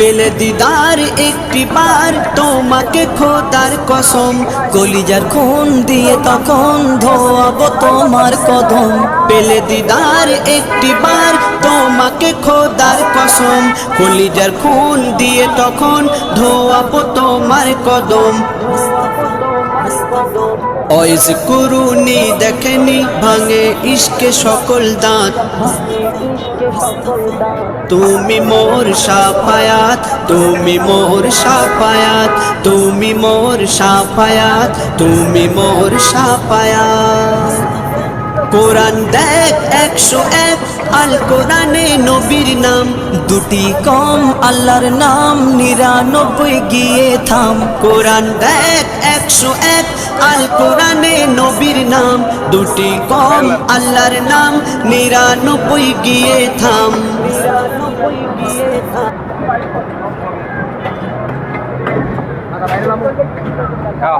পেলে দিদার একটি বার তোমাকে খোদার কসম, কলিজার খুন দিয়ে তখন ধোয়াবো তোমার কদম। পেলে দিদার একটি বার তোমাকে খোদার কসম, কলিজার খুন দিয়ে তখন ধোয়াবো তোমার কদম। ওয়াইজ কুরুনি দেখেনি ভাঙে ইশকে সকল দাঁত, তুমি মোর শাফায়াত, তুমি মোর শাফায়াত, তুমি মোর শাফায়াত, তুমি মোর শাফায়াত। কোরআন দেখ 101, আল কোরআনে নবীর নাম দুটি কম, আল্লাহর নাম 99 গিয়ে থাম। কোরআন দেখ 101, আল কোরআনে নবীর নাম দুটি কম, আল্লাহর নাম 99 গিয়ে থাম। Ja.